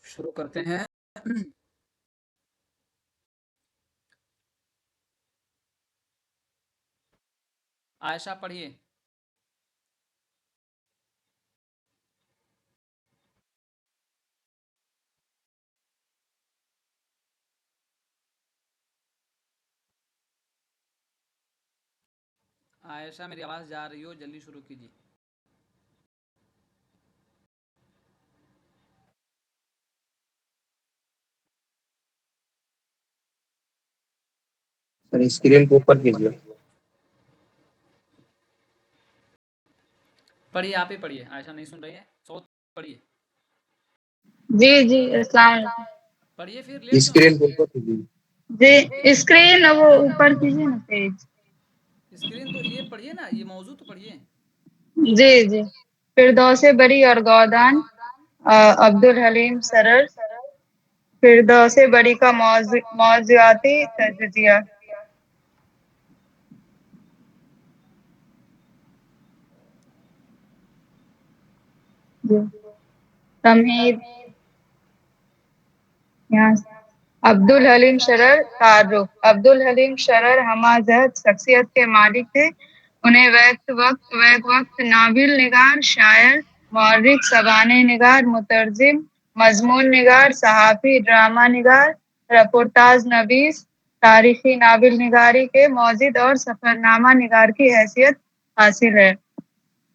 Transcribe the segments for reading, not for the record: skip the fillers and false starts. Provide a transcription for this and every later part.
شروع کرتے ہیں۔ عائشہ پڑھیے۔ عائشہ میری آواز جا رہی ہو، جلدی شروع کیجیے۔ سر اسکرین کو اوپر کیجیے۔ پڑھیے، آپ ہی پڑھیے، عائشہ نہیں سن رہی ہے، صوت پڑھیے۔ جی السلام علیکم۔ پڑھیے پھر لیٹ کیوں اسکرین ہیں؟ کو اوپر کیجیے۔ جی اسکرین وہ اوپر کیجیے نا پیج۔ اسکرین تو یہ پڑھیے نا، یہ موضوع تو پڑھیے۔ جی فردوس بری اور گودان، عبدالحلیم سرر، فردوس بری کا موضوعاتی تجزیہ۔ تمہید عبدالحلیم شرر۔ تعارف: عبدالحلیم شرر ہمہ جہت شخصیت کے مالک تھے۔ انہیں بیک وقت ناول نگار، شاعر، مورخ، سوانح نگار، مترجم، مضمون نگار، صحافی، ڈرامہ نگار، رپورتاژ نویس، تاریخی ناول نگاری کے موجد اور سفرنامہ نگار کی حیثیت حاصل ہے۔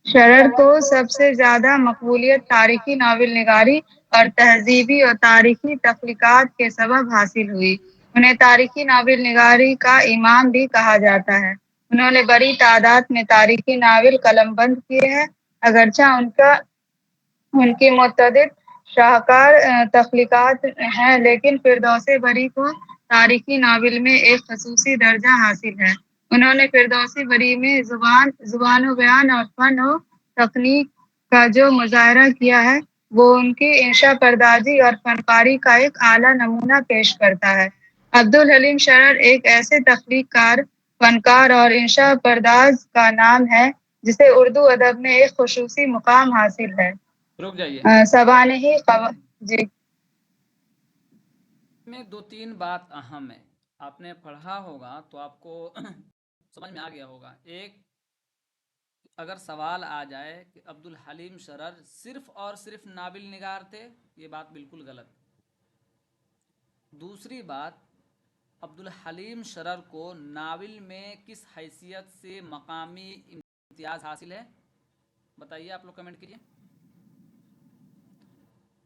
شرر کو سب سے زیادہ مقبولیت تاریخی ناول نگاری اور تہذیبی اور تاریخی تخلیقات کے سبب حاصل ہوئی۔ انہیں تاریخی ناول نگاری کا امام بھی کہا جاتا ہے۔ انہوں نے بڑی تعداد میں تاریخی ناول قلم بند کیے ہیں، اگرچہ ان کی متعدد شاہکار تخلیقات ہیں، لیکن فردوس بری کو تاریخی ناول میں ایک خصوصی درجہ حاصل ہے۔ انہوں نے فردوس بری میں زبان و بیان اور فن و تکنیک کا جو مظاہرہ کیا ہے، وہ ان کی انشا پردازی اور فنکاری کا ایک اعلیٰ نمونہ پیش کرتا ہے۔ عبدالحلیم شرر ایک ایسے تخلیق کار، فنکار اور انشا پرداز کا نام ہے جسے اردو ادب میں ایک خصوصی مقام حاصل ہے۔ رک جائیے۔ سوانحی جی میں دو تین بات اہم ہے، آپ نے پڑھا ہوگا تو آپ کو سمجھ میں آ گیا ہوگا۔ ایک، اگر سوال آ جائے کہ عبدالحلیم شرر صرف اور صرف ناول نگار تھے، یہ بات بالکل غلط۔ دوسری بات، عبدالحلیم شرر کو ناول میں کس حیثیت سے مقامی امتیاز حاصل ہے؟ بتائیے، آپ لوگ کمنٹ کیجیے۔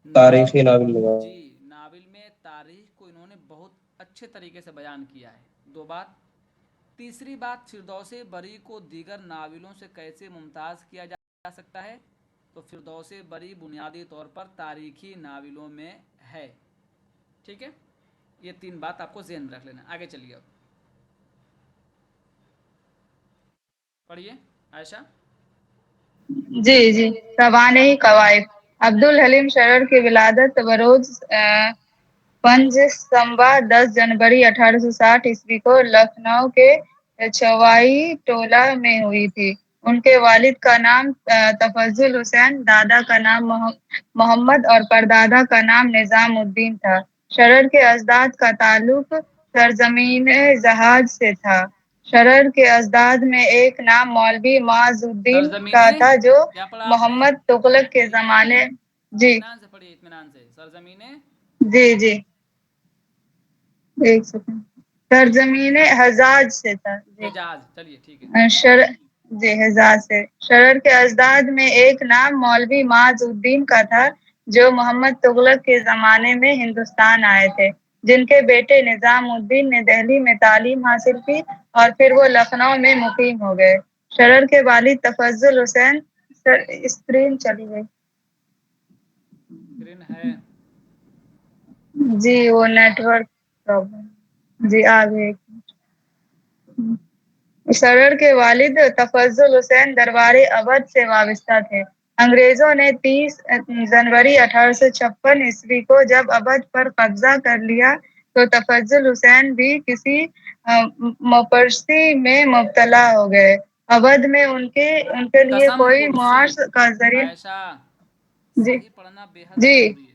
تاریخی ناول نگار۔ جی، ناول میں تاریخ کو انہوں نے بہت اچھے طریقے سے بیان کیا ہے۔ دو بات۔ تیسری بات، فردوس بری کو دیگر ناولوں سے کیسے ممتاز کیا جا سکتا ہے؟ تو فردوس بری بنیادی طور پر تاریخی ناولوں میں ہے۔ ٹھیک ہے، یہ تین بات آپ کو ذہن میں رکھ لینا۔ آگے چلیے، اب پڑھیے عائشہ۔ جی سوانحی قواعد: عبدالحلیم شرر کی ولادت بروز 5 ستمبر 10 جنوری 1860 عیسوی کو لکھنؤ کے چھوائی ٹولہ میں ہوئی تھی۔ ان کے والد کا نام تفضل حسین، دادا کا نام محمد اور پردادا کا نام نظام الدین تھا۔ شرر کے اجداد کا تعلق سرزمین جہاز سے تھا۔ شرر کے اجداد میں ایک نام مولوی معاذ الدین کا تھا جو کیا پڑھا آپ نے؟ محمد تغلق کے زمانے اطمینان سے پڑھیے، اطمینان سے۔ سرزمین جی ایک سیکنڈ، سرزمین حجاز سے تھا۔ حجاز، چلیے ٹھیک ہے۔ حجاز سے۔ شرر کے اجداد میں ایک نام مولوی معاذ الدین کا تھا جو محمد تغلق کے زمانے میں ہندوستان آئے تھے، جن کے بیٹے نظام الدین نے دہلی میں تعلیم حاصل کی اور پھر وہ لکھنؤ میں مقیم ہو گئے۔ شرر کے والد تفضل حسین اسکرین چلی گئی۔ اسکرین ہے۔ جی وہ نیٹ ورک پرابلم۔ جی آگے۔ شرر کے والد تفضل حسین دربار اودھ سے وابستہ تھے۔ انگریزوں نے 30 جنوری 1856 عیسوی کو جب اودھ پر قبضہ کر لیا تو تفضل حسین بھی کسی مپرسی میں مبتلا ہو گئے۔ اودھ میں ان کے لیے قسم کوئی کرسی، معاش کا ذریعہ عائشہ جی صحیح پڑھنا بے حد جی ضروری ہے۔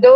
2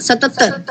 77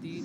3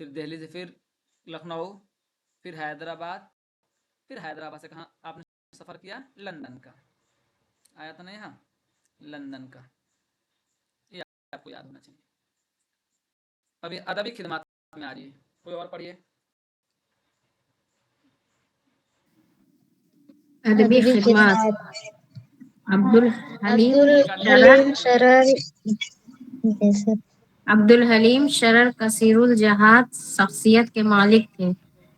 پھر دہلی سے پھر لکھنؤ، پھر حیدرآباد، پھر حیدرآباد سے کہاں آپ نے سفر کیا؟ لندن کا. آیا تو نہیں؟ یہاں لندن کا، یہ آپ کو یاد ہونا چاہیے. ابھی ادبی خدمات میں آ رہی ہے، کوئی اور پڑھیے. ادبی خدمات عبد الحلیم شرر عبد الحلیم شرر کثیر الجہاد شخصیت کے مالک تھے.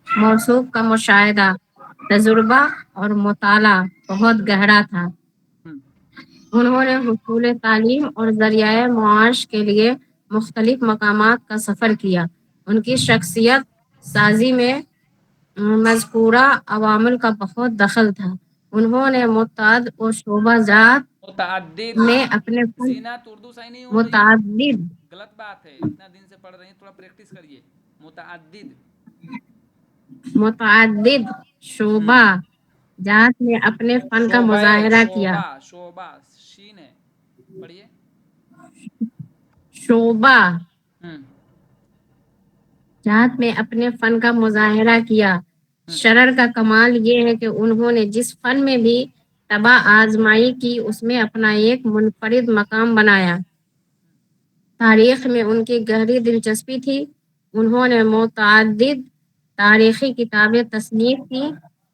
موصوف کا مشاہدہ، تجربہ اور مطالعہ بہت گہرا تھا. انہوں نے حصول تعلیم اور ذریعہ معاش کے لیے مختلف مقامات کا سفر کیا. ان کی شخصیت سازی میں مذکورہ عوامل کا بہت دخل تھا. انہوں نے متعدد و شعبہ جات متعدد میں اپنے زینت اردو صحیح نہیں ہو رہی ہے، متعدد غلط بات ہے. اتنا دن سے پڑھ رہی ہیں، تھوڑا پریکٹس کریے. متعدد شعبہ جات میں اپنے فن کا مظاہرہ کیا. شعبہ شین ہے، پڑھیے. شعبہ جات میں اپنے فن کا مظاہرہ کیا. شرر کا کمال یہ ہے کہ انہوں نے جس فن میں بھی طبع آزمائی کی اس میں اپنا ایک منفرد مقام بنایا. تاریخ میں ان کی گہری دلچسپی تھی. انہوں نے متعدد تاریخی کتابیں تصنیف کی.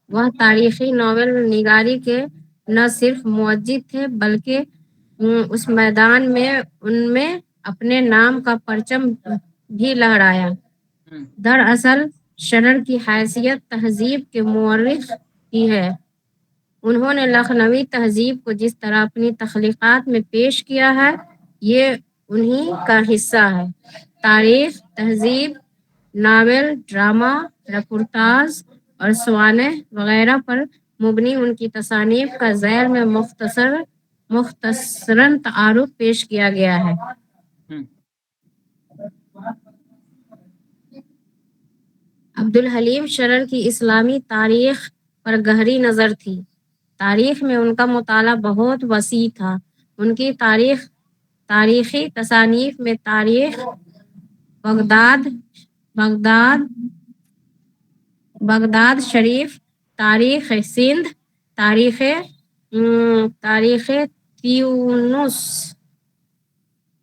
وہ تاریخی ناول نگاری کے نہ صرف موجد تھے بلکہ اس میدان میں ان میں اپنے نام کا پرچم بھی لہرایا. دراصل شرر کی حیثیت تہذیب کے مورخ کی ہے. انہوں نے لکھنوی تہذیب کو جس طرح اپنی تخلیقات میں پیش کیا ہے یہ انہی کا حصہ ہے. تاریخ، تہذیب، ناول، ڈرامہ، رپورتاژ اور سوانح وغیرہ پر مبنی ان کی تصانیف کا ذیل میں مختصراً تعارف پیش کیا گیا ہے. عبد الحلیم شرر کی اسلامی تاریخ پر گہری نظر تھی. تاریخ میں ان کا مطالعہ بہت وسیع تھا. ان کی تاریخی تصانیف میں تاریخ بغداد شریف، تاریخ سندھ، تاریخ تیونس،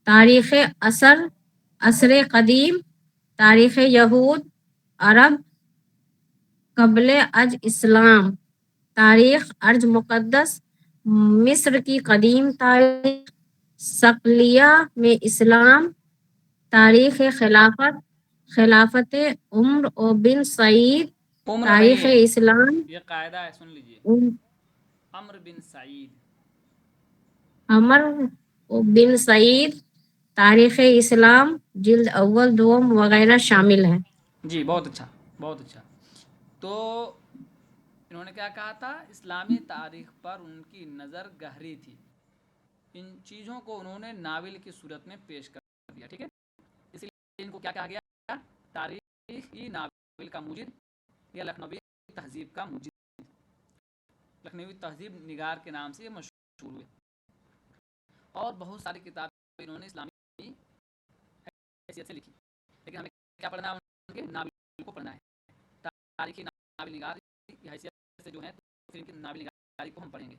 تاریخ عصر قدیم، تاریخ یہود عرب قبل از اسلام، تاریخ ارض مقدس، مصر کی قدیم تاریخ، صقلیہ میں اسلام، تاریخ خلافت عمر بن سعید، تاریخ اسلام، یہ قاعدہ ہے، سن لیجیے. عمر بن سعید، تاریخ اسلام جلد اول دوم وغیرہ شامل ہیں. جی بہت اچھا، بہت اچھا. تو انہوں نے کیا کہا تھا؟ اسلامی تاریخ پر ان کی نظر گہری تھی. ان چیزوں کو انہوں نے ناول کی صورت میں پیش کر دیا. ٹھیک ہے، اس لیے ان کو کیا کہا گیا؟ تاریخی ناول کا موجد یا لکھنوی تہذیب کا موجد. لکھنوی تہذیب نگار کے نام سے یہ مشہور ہوئے. اور بہت ساری کتابیں انہوں نے اسلامی حیثیت سے لکھی. لیکن ہمیں کیا پڑھنا ہے؟ ان کے ناول کو پڑھنا ہے. تاریخی ناول نگار کی حیثیت سے جو ہے تو ان کی ناول نگاری کو ہم پڑھیں گے.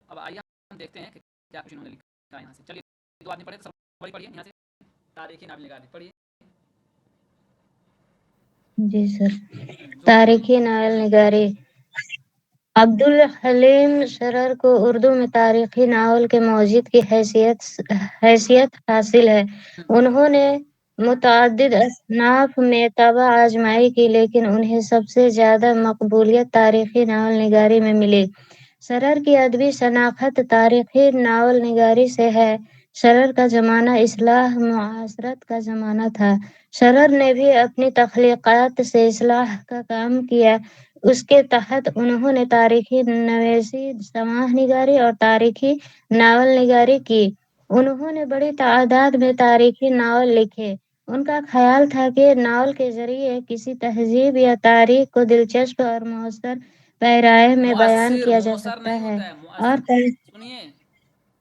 اب آئیے ہم دیکھتے ہیں کہ کیا کچھ انہوں نے لکھا ہے یہاں سے. چلیے دو آدمی پڑھے، سب پڑھیے یہاں سے. تاریخی ناول نگاری پڑھیے. جی سر. تاریخی ناول نگاری. عبد الحلیم شرر کو اردو میں تاریخی ناول کے موجد کی حیثیت حاصل ہے. انہوں نے متعدد اصناف میں طبع آزمائی کی لیکن انہیں سب سے زیادہ مقبولیت تاریخی ناول نگاری میں ملی. شرر کی ادبی شناخت تاریخی ناول نگاری سے ہے. شرر کا زمانہ اصلاح معاصرت کا زمانہ تھا. شرر نے بھی اپنی تخلیقات سے اصلاح کا کام کیا. اس کے تحت انہوں نے تاریخی نویسی، سماج نگاری اور تاریخی ناول نگاری کی. انہوں نے بڑی تعداد میں تاریخی ناول لکھے. ان کا خیال تھا کہ ناول کے ذریعے کسی تہذیب یا تاریخ کو دلچسپ اور مؤثر پیرائے میں بیان کیا جا سکتا ہے. اور سنیے،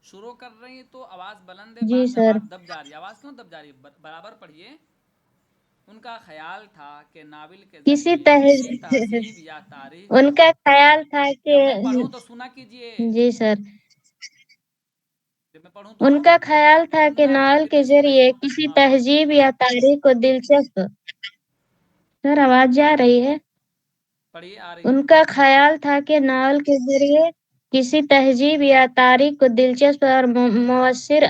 شروع کر رہی ہیں تو آواز بلند ہے، جی بعد میں سر. آواز دب جا رہی ہے. آواز کیوں دب جا رہی ہے؟ برابر پڑھیے. ان کا خیال تھا کہ ناول کے کسی ذریعے کسی تہذیب یا تاریخ ان کا خیال تھا کہ جب میں پڑھوں تو سنا کیجئے، جی سر، جب میں پڑھوں تو ان کا خیال تھا کہ سننا ہے ناول کہ کے نہیں سننا ذریعے یہ کسی ہاں تہذیب یا تاریخ کو دلچسپ سر آواز جا رہی ہے پڑھیے آ رہی ہے ان کا خیال تھا کہ ناول کے ذریعے کسی تہذیب یا تاریخ کو دلچسپ اور مؤثر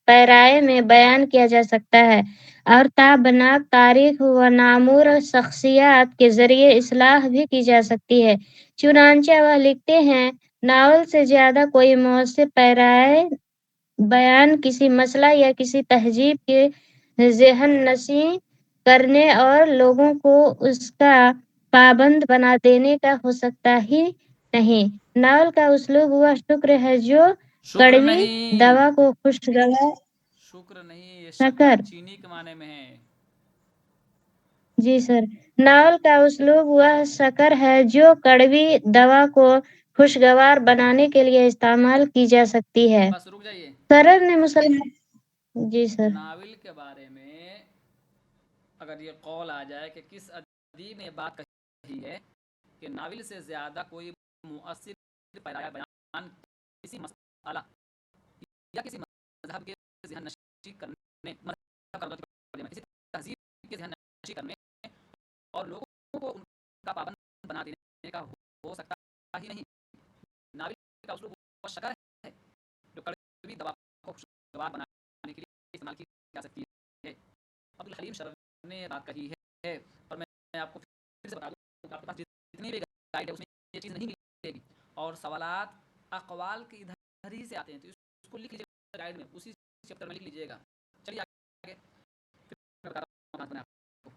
پیرائے میں بیان کیا جا سکتا ہے اور تابناک تاریخ و نامور شخصیات کے ذریعے اصلاح بھی کی جا سکتی ہے۔ چنانچہ وہ لکھتے ہیں ناول سے زیادہ کوئی مؤثر پیرائے بیان کسی مسئلہ یا کسی تہذیب کے ذہن نشین کرنے اور لوگوں کو اس کا پابند بنا دینے کا ہو سکتا ہی نہیں۔ ناول کا اسلوب وہ شکر ہے جو شکر کڑوی نہیں، دوا کو خوشگوار شکر نہیں، یہ شکر شکر چینی کے معنی میں ہے۔ جی سر، ناول کا اسلوب وہ شکر ہے جو کڑوی دوا کو خوشگوار بنانے کے لیے استعمال کی جا سکتی ہے۔ بس رک جائیے، سرر نے مسلمان جی سر ناول کے بارے میں اگر یہ قول آ جائے کہ کس ادیب نے بات کہی ہے کہ ناول سے زیادہ کوئی مؤثر پیرایہ بیان کسی مسئلہ یا کسی مذہب کے ذہن نشین کرنے کسی تہذیب کے ذہن نشین کرنے اور لوگوں کو ان کا پابند بنا دینے کا ہو سکتا ہی نہیں۔ ناول کا اسلوب وہ شکر ہے جو کڑوی دوا کو خوشگوار بنانے کے لیے استعمال کی جا سکتی ہے۔ عبدالحلیم شرر نے یہ بات کہی ہے اور میں آپ کو پھر سے بتا دوں کہ آپ کے پاس جتنی بھی گائیڈ ہے اس میں یہ چیز نہیں ملے گی اور سوالات اقوال کے ادھر ہی سے آتے ہیں تو اس کو لکھ لیجیے گائیڈ میں، اسی چیپٹر میں لکھ لیجیے گا۔ چلیے آگے پھر میں بتا رہا ہوں آپ کو۔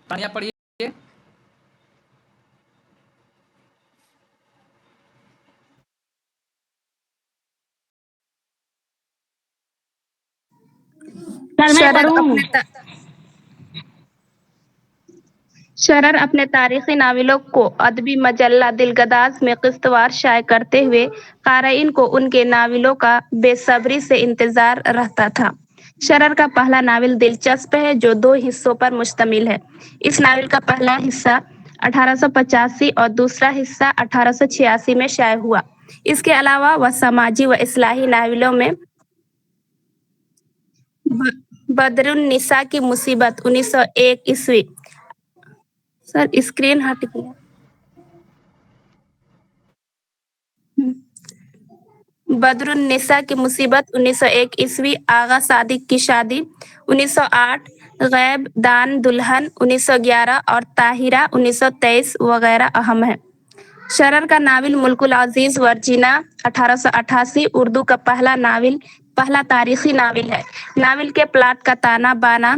کہانیاں پڑھیے۔ شرر اپنے تاریخی ناولوں کو ادبی مجلہ دلگداز میں قسط وار شائع کرتے ہوئے قارئین کو ان کے ناولوں کا بے صبری سے انتظار رہتا تھا۔ شرر کا پہلا ناول دلچسپ ہے جو 2 حصوں پر مشتمل ہے۔ اس ناول کا پہلا حصہ 1885 اور دوسرا حصہ 1886 میں شائع ہوا۔ اس کے علاوہ وہ سماجی و اصلاحی ناولوں میں بدر النساء کی مصیبت 1901 عیسوی سر اسکرین ہٹ گیا بدر النساء کی مصیبت 1901 عیسوی، آغا صادق کی شادی 1908، غیب دان دلہن 1911 اور طاہرہ 1923 وغیرہ اہم ہیں۔ شرر کا ناول ملک العزیز ورجینا 1888 اردو کا پہلا تاریخی ناول ہے۔ ناول کے پلاٹ کا تانا بانا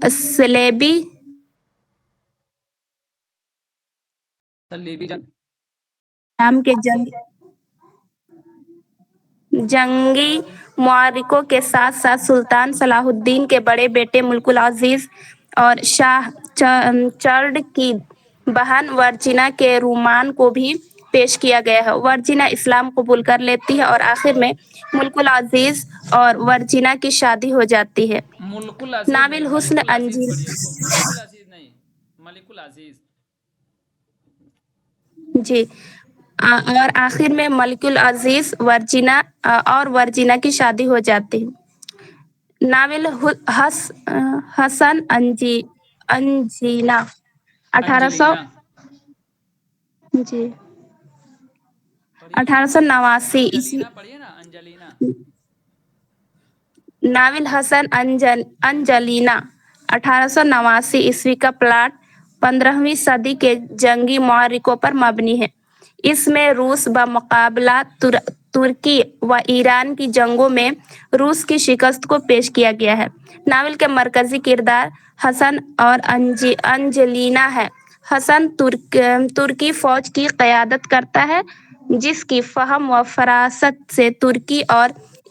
صلیبی نام کے جنگی معرکوں کے ساتھ ساتھ سلطان صلاح الدین کے بڑے بیٹے ملک العزیز اور شاہ چرڈ کی بہن ورجینا کے رومان کو بھی پیش کیا گیا ہے۔ ورجینا اسلام قبول کر لیتی ہے اور آخر میں ملک العزیز اور ورجینا کی شادی ہو جاتی ہے۔ ملک العزیز نہیں، ناول ملک حسن العزیز انجیل پڑھیے اس کو، ملک العزیز نہیں، ملک العزیز۔ جی اور آخر میں ملک العزیز ورجینا کی شادی ہو جاتی ہے۔ ناول حسن انجینا 1800 انجلینا جی پڑھیے نا، 1889 عیسوی۔ انجلینا پڑھیے نا، انجلینا۔ ناول حسن انجلینا 1889 عیسوی کا پلاٹ 15ویں صدی کے جنگی معرکوں پر مبنی ہے۔ اس میں روس بمقابلہ ترکی و ایران کی جنگوں میں روس کی شکست کو پیش کیا گیا ہے۔ ناول کے مرکزی کردار حسن اور انجلینا ہے۔ حسن ترکی فوج کی قیادت کرتا ہے جس کی فہم و فراست سے ترکی اور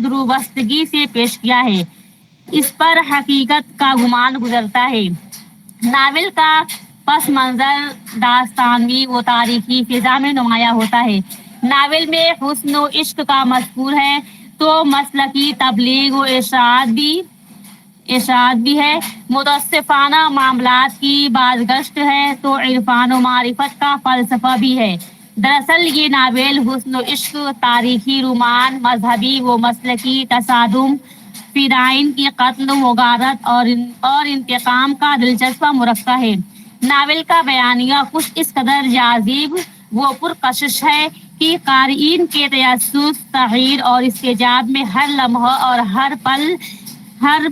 درستگی سے پیش کیا ہے، اس پر حقیقت کا گمان گزرتا ہے۔ ناول کا پس منظر داستانوی و تاریخی فضا میں نمایاں ہوتا ہے۔ ناول میں حسن و عشق کا مذکور ہے تو مسلکی تبلیغ و ارشاد بھی ہے، متاسفانہ معاملات کی بازگشت ہے تو عرفان و معرفت کا فلسفہ بھی ہے۔ دراصل یہ ناول حسن و عشق، تاریخی رومان، مذہبی و مسلکی تصادم، فدائین کی قتل و غارت اور انتقام کا دلچسپ مرکب ہے۔ ناول کا بیانیہ کچھ اس قدر جاذب و پرکشش ہے کہ قارئین کے تجسس، تغییر اور استعجاب میں ہر لمحہ اور ہر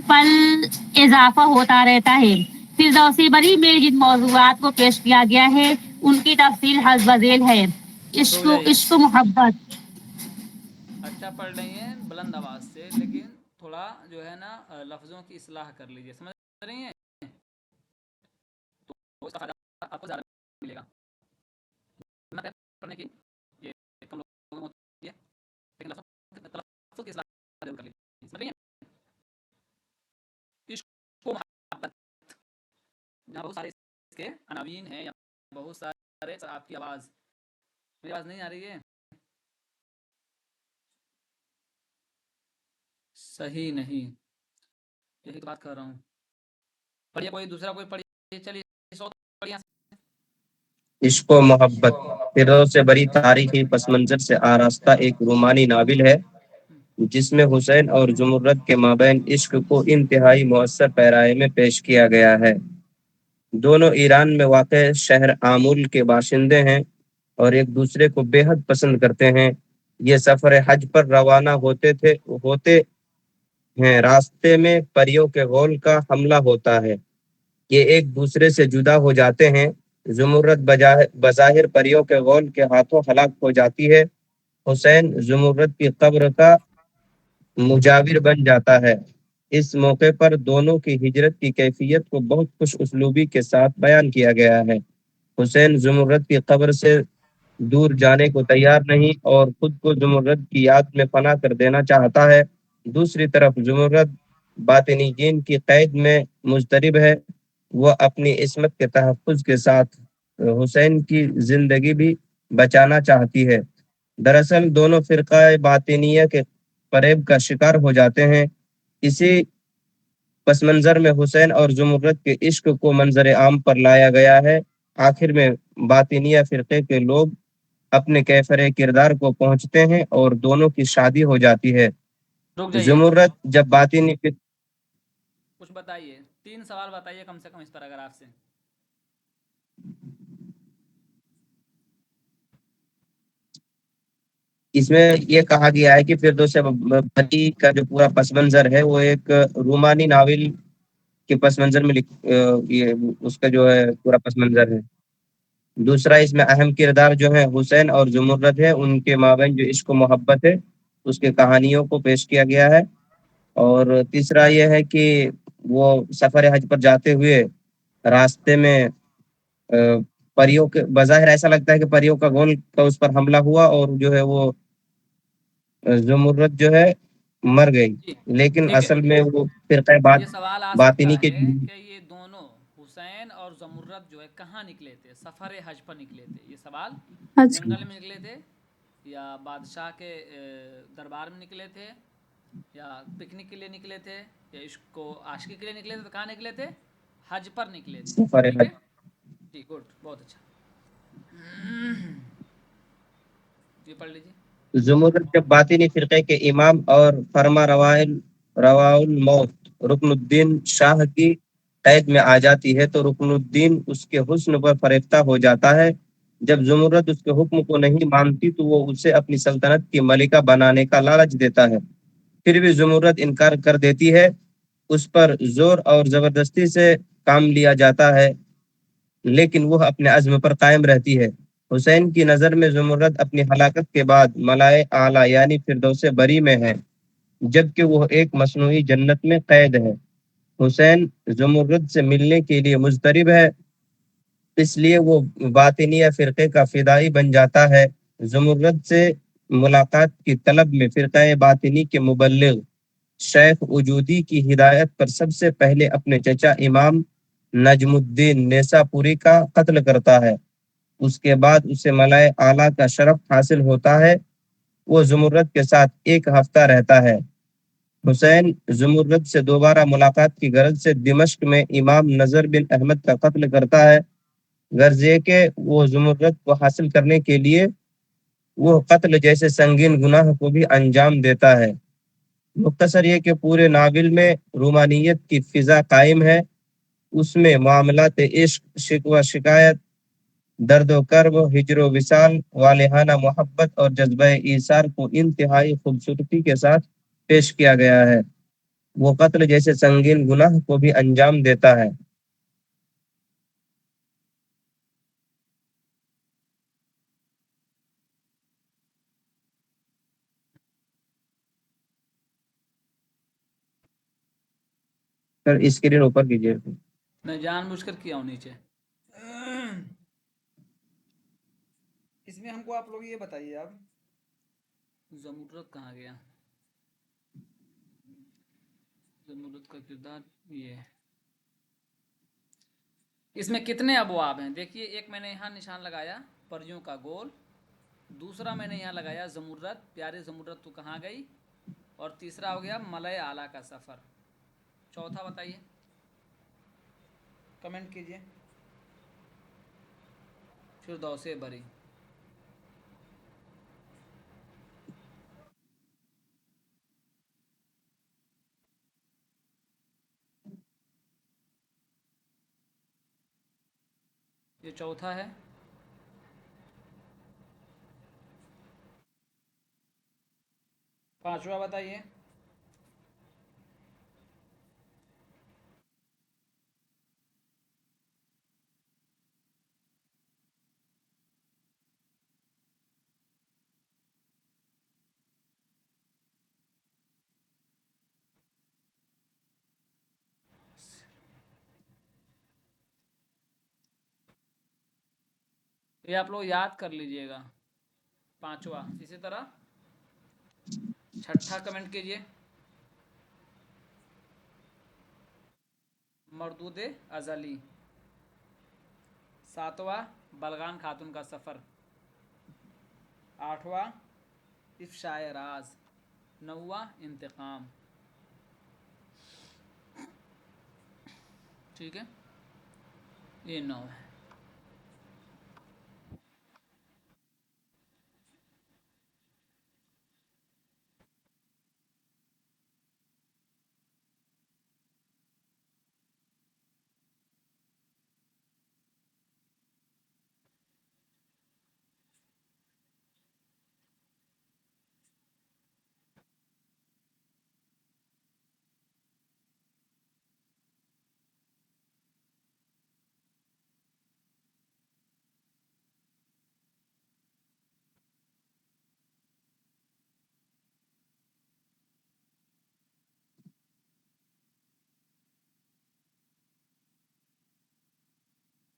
پل اضافہ ہوتا رہتا ہے۔ فردوسی بری میں جن موضوعات کو پیش کیا گیا ہے ان کی تفصیل حسب ذیل ہے۔ عشق و محبت۔ اچھا پڑھ رہی ہیں بلند آواز سے، لیکن تھوڑا جو ہے نا لفظوں کی اصلاح کر لیجیے، سمجھ رہی ہیں؟ تو اس کا فائدہ آپ کو زیادہ ملے گا۔ پڑھنے کی یہ کم لوگوں میں ہوتی ہے، لیکن لفظوں کی اصلاح ضرور کر لیجیے، سمجھ رہی ہیں؟ عشق و محبت، یہاں بہت سارے اس کے عناوین ہیں یا بہت سارے، آپ کی آواز، میری آواز نہیں آ رہی ہے؟ صحیح نہیں، یہی تو بات کر رہا ہوں۔ پڑھیے کوئی دوسرا، کوئی پڑھیے، چلیے پڑھیے۔ عشق و محبت فردوس بری تاریخی پس منظر سے آراستہ ایک رومانی ناول ہے جس میں حسین اور زمرد کے مابین عشق کو انتہائی مؤثر پیرائے میں پیش کیا گیا ہے۔ دونوں ایران میں واقع شہر آمول کے باشندے ہیں اور ایک دوسرے کو بے حد پسند کرتے ہیں۔ یہ سفر حج پر روانہ ہوتے ہیں، راستے میں پریوں کے غول کا حملہ ہوتا ہے، یہ ایک دوسرے سے جدا ہو جاتے ہیں۔ زمرد بظاہر پریوں کے غول کے ہاتھوں ہلاک ہو جاتی ہے۔ حسین زمرد کی قبر کا مجاور بن جاتا ہے۔ اس موقع پر دونوں کی ہجرت کی کیفیت کو بہت خوش اسلوبی کے ساتھ بیان کیا گیا ہے۔ حسین زمرد کی قبر سے دور جانے کو تیار نہیں اور خود کو زمرد کی یاد میں فنا کر دینا چاہتا ہے۔ دوسری طرف زمرد باطنی جین کی قید میں مضطرب ہے، وہ اپنی عصمت کے تحفظ کے ساتھ حسین کی زندگی بھی بچانا چاہتی ہے۔ دراصل دونوں فرقہ باطنیہ کے فریب کا شکار ہو جاتے ہیں۔ اسی پس منظر میں حسین اور زمرد کے عشق کو منظر عام پر لایا گیا ہے۔ آخر میں باطنیہ فرقے کے لوگ اپنے کیفر کردار کو پہنچتے ہیں اور دونوں کی شادی ہو جاتی ہے۔ رک جائیے، زمرد جب باطنی کچھ بتائیے، 3 سوال بتائیے کم سے کم اس پر اگر آپ سے۔ اس میں یہ کہا گیا ہے کہ فردوس بری کا جو پورا پس منظر ہے وہ ایک رومانی ناول کے پس منظر میں اس کا جو ہے پورا پس منظر ہے۔ دوسرا، اس میں اہم کردار جو ہے حسین اور زمرد ہے، ان کے مابین جو عشق و محبت ہے اس کے کہانیوں کو پیش کیا گیا ہے۔ اور تیسرا یہ ہے کہ وہ سفر حج پر جاتے ہوئے راستے میں پریوں کے بظاہر ایسا لگتا ہے کہ پریوں کا غول کا اس پر حملہ ہوا اور جو ہے وہ زمرد جو ہے مر گئی، لیکن اصل میں وہ فرقہ یہ سوال آ باطنی سکتا کے ہے کہ یہ دونوں حسین اور زمرد جو ہے کہاں نکلے تھے؟ سفر حج پر نکلے تھے، یہ سوال جنگل میں نکلے تھے یا بادشاہ کے دربار میں نکلے تھے یا پکنک کے لیے نکلے تھے یا عشق کو عاشقی کے لیے نکلے تھے؟ تو کہاں نکلے تھے؟ حج پر نکلے تھے، سفر ٹھیک ہے جی، گڈ، بہت اچھا، یہ پڑھ لیجیے۔ زمرد جب باطنی فرقے کے امام اور فرما روا الموت رکن الدین شاہ کی قید میں آ جاتی ہے تو رکن الدین اس کے حسن پر فریفتہ ہو جاتا ہے۔ جب زمرد اس کے حکم کو نہیں مانتی تو وہ اسے اپنی سلطنت کی ملکہ بنانے کا لالچ دیتا ہے، پھر بھی زمرد انکار کر دیتی ہے۔ اس پر زور اور زبردستی سے کام لیا جاتا ہے لیکن وہ اپنے عزم پر قائم رہتی ہے۔ حسین کی نظر میں زمرد اپنی ہلاکت کے بعد ملائے اعلیٰ یعنی فردوس بری میں ہے، جبکہ وہ ایک مصنوعی جنت میں قید ہے۔ حسین زمرد سے ملنے کے لیے مضطرب ہے، اس لیے وہ باطنیہ فرقے کا فدائی بن جاتا ہے۔ زمرد سے ملاقات کی طلب میں فرقہ باطنی کے مبلغ شیخ وجودی کی ہدایت پر سب سے پہلے اپنے چچا امام نجم الدین نیساپوری کا قتل کرتا ہے۔ اس کے بعد اسے ملائے اعلیٰ کا شرف حاصل ہوتا ہے۔ وہ زمرد کے ساتھ ایک ہفتہ رہتا ہے۔ حسین زمرد سے دوبارہ ملاقات کی غرض سے دمشق میں امام نظر بن احمد کا قتل کرتا ہے۔ غرض یہ کہ وہ زمرد کو حاصل کرنے کے لیے وہ قتل جیسے سنگین گناہ کو بھی انجام دیتا ہے۔ مختصر یہ کہ پورے ناول میں رومانیت کی فضا قائم ہے۔ اس میں معاملات عشق، شکوہ شکایت، درد و کرب، ہجر و وصال، والہانہ محبت اور جذبہ ایثار کو انتہائی خوبصورتی کے ساتھ پیش کیا گیا ہے۔ وہ قتل جیسے سنگین گناہ کو بھی انجام دیتا ہے۔ سر اسکرین اوپر کیجیے۔ میں جان بوجھ کر کیا ہوں نیچے۔ اس میں ہم کو آپ لوگ یہ بتائیے اب زمرد کہاں گیا؟ زمرد کا کردار یہ ہے۔ اس میں کتنے ابواب ہیں؟ دیکھیے، ایک میں نے یہاں نشان لگایا پریوں کا گول، دوسرا میں نے یہاں لگایا زمرد، پیارے زمرد تو کہاں گئی، اور تیسرا ہو گیا ملائے اعلیٰ کا سفر۔ چوتھا بتائیے، کمنٹ کیجئے۔ فردوس بری۔ یہ چوتھا ہے۔ پانچواں بتائیے۔ یہ آپ لوگ یاد کر لیجئے گا، پانچواں۔ اسی طرح چھٹا کمنٹ کیجئے، مردود ازلی۔ ساتواں بلغان خاتون کا سفر۔ آٹھواں افشائے راز۔ نواں انتقام۔ ٹھیک ہے، یہ 9 ہے۔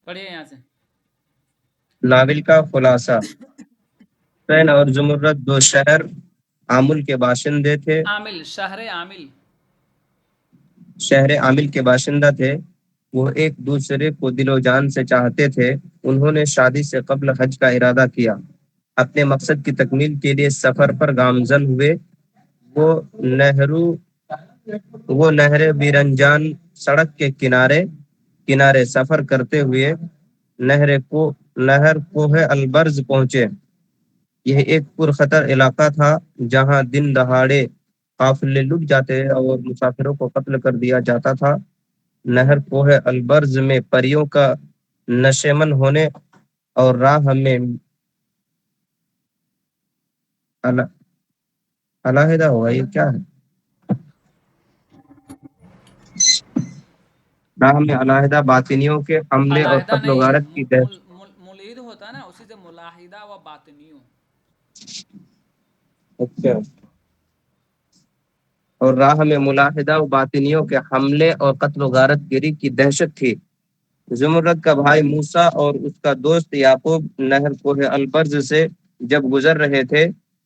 پڑھیے یہاں سے۔ ناول کا خلاصہ: حسین اور زمرد دو شہر عامل کے باشندے تھے۔ عامل، شہر عامل۔ شہر عامل کے باشندہ تھے۔ وہ ایک دوسرے کو دل و جان سے چاہتے تھے۔ انہوں نے شادی سے قبل حج کا ارادہ کیا۔ اپنے مقصد کی تکمیل کے لیے سفر پر گامزن ہوئے۔ وہ نہر بیرنجان سڑک کے کنارے سفر کرتے ہوئے نہر کوہ البرز پہنچے۔ یہ ایک پرخطر علاقہ تھا جہاں دن دہاڑے قافلے لٹ جاتے اور مسافروں کو قتل کر دیا جاتا تھا۔ نہر کوہ البرز میں پریوں کا نشیمن ہونے اور راہ میں علیحدہ ہوا، یہ کیا ہے؟ راہ میں علیحدہ باطنیوں کے حملے اور قتل و غارت کی دہشت۔ ملحد ہوتا ہے نا، اسی سے ملاحدہ و باطنیوں۔ اچھا، اور راہ میں ملاحدہ و باطنیوں کے حملے اور قتل و غارت گری کی دہشت تھی۔ زمرد کا بھائی موسیٰ اور اس کا دوست یعقوب نہر کوہ البرز سے جب گزر رہے تھے